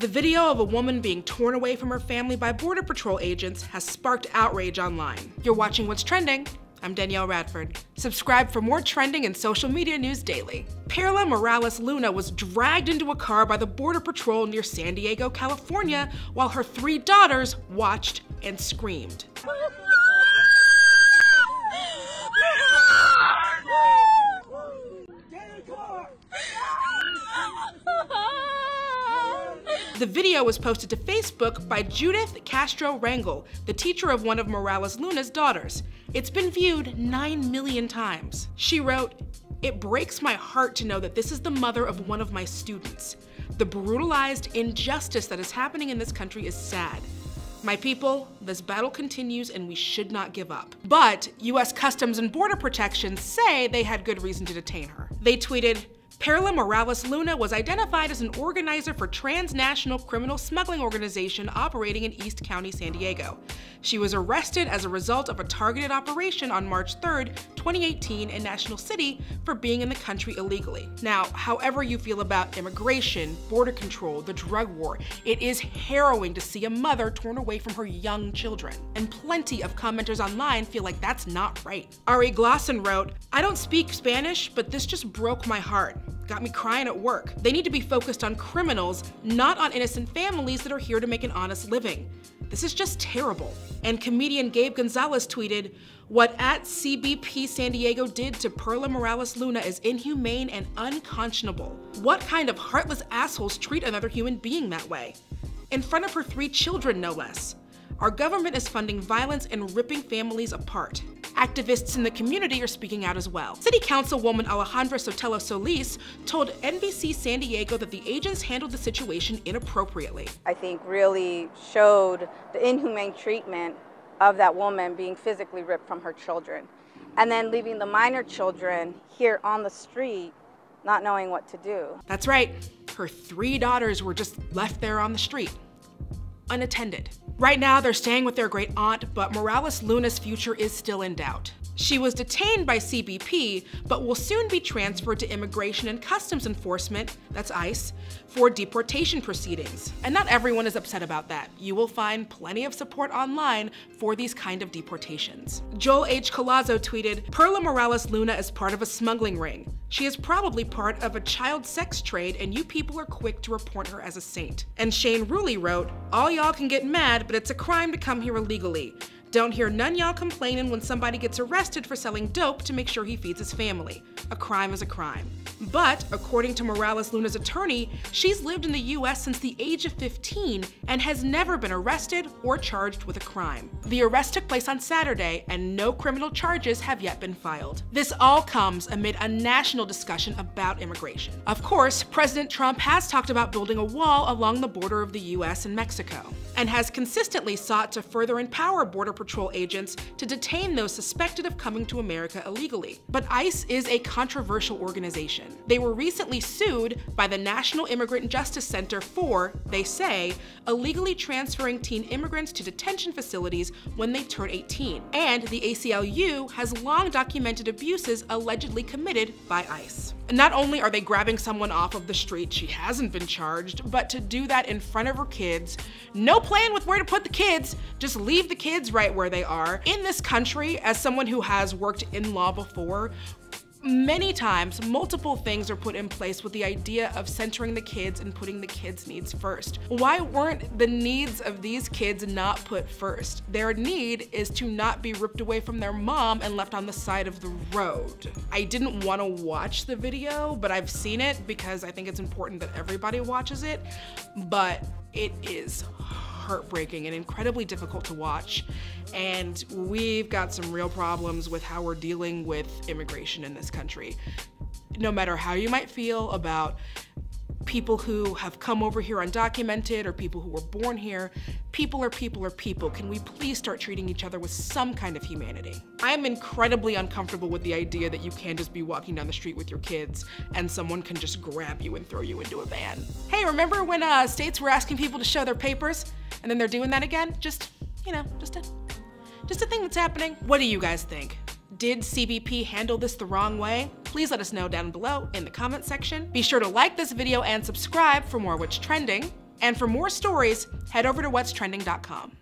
The video of a woman being torn away from her family by Border Patrol agents has sparked outrage online. You're watching What's Trending. I'm Danielle Radford. Subscribe for more trending and social media news daily. Perla Morales Luna was dragged into a car by the Border Patrol near San Diego, California, while her 3 daughters watched and screamed. The video was posted to Facebook by Judith Castro Rangel, the teacher of one of Morales Luna's daughters. It's been viewed 9 million times. She wrote, "It breaks my heart to know that this is the mother of one of my students. The brutalized injustice that is happening in this country is sad. My people, this battle continues and we should not give up." But US Customs and Border Protection say they had good reason to detain her. They tweeted, "Perla Morales Luna was identified as an organizer for transnational criminal smuggling organization operating in East County, San Diego. She was arrested as a result of a targeted operation on March 3rd, 2018 in National City for being in the country illegally." Now, however you feel about immigration, border control, the drug war, it is harrowing to see a mother torn away from her young children. And plenty of commenters online feel like that's not right. Ari Glosson wrote, "I don't speak Spanish, but this just broke my heart. Got me crying at work. They need to be focused on criminals, not on innocent families that are here to make an honest living. This is just terrible." And comedian Gabe Gonzalez tweeted, "What @CBP San Diego did to Perla Morales Luna is inhumane and unconscionable. What kind of heartless assholes treat another human being that way? In front of her 3 children, no less. Our government is funding violence and ripping families apart." Activists in the community are speaking out as well. City Councilwoman Alejandra Sotelo Solis told NBC San Diego that the agents handled the situation inappropriately. I think really showed the inhumane treatment of that woman being physically ripped from her children, and then leaving the minor children here on the street not knowing what to do. That's right, her 3 daughters were just left there on the street, unattended. Right now, they're staying with their great aunt, but Morales Luna's future is still in doubt. She was detained by CBP, but will soon be transferred to Immigration and Customs Enforcement, that's ICE, for deportation proceedings. And not everyone is upset about that. You will find plenty of support online for these kind of deportations. Joel H. Collazo tweeted, "Perla Morales Luna is part of a smuggling ring. She is probably part of a child sex trade, and you people are quick to report her as a saint." And Shane Ruley wrote, "All y'all can get mad, but it's a crime to come here illegally. Don't hear none y'all complaining when somebody gets arrested for selling dope to make sure he feeds his family. A crime is a crime." But according to Morales Luna's attorney, she's lived in the US since the age of 15 and has never been arrested or charged with a crime. The arrest took place on Saturday and no criminal charges have yet been filed. This all comes amid a national discussion about immigration. Of course, President Trump has talked about building a wall along the border of the US and Mexico, and has consistently sought to further empower Border Patrol agents to detain those suspected of coming to America illegally. But ICE is a controversial organization. They were recently sued by the National Immigrant Justice Center for, they say, illegally transferring teen immigrants to detention facilities when they turn 18. And the ACLU has long documented abuses allegedly committed by ICE. Not only are they grabbing someone off of the street, she hasn't been charged, but to do that in front of her kids, no plan with where to put the kids, just leave the kids right where they are. In this country, as someone who has worked in law before, many times, multiple things are put in place with the idea of centering the kids and putting the kids' needs first. Why weren't the needs of these kids not put first? Their need is to not be ripped away from their mom and left on the side of the road. I didn't want to watch the video, but I've seen it because I think it's important that everybody watches it, but it is heartbreaking and incredibly difficult to watch. And we've got some real problems with how we're dealing with immigration in this country. No matter how you might feel about people who have come over here undocumented or people who were born here, people are people are people. Can we please start treating each other with some kind of humanity? I am incredibly uncomfortable with the idea that you can just be walking down the street with your kids and someone can just grab you and throw you into a van. Hey, remember when states were asking people to show their papers and then they're doing that again? Just, you know, just a thing that's happening. What do you guys think? Did CBP handle this the wrong way? Please let us know down below in the comment section. Be sure to like this video and subscribe for more What's Trending. And for more stories, head over to whatstrending.com.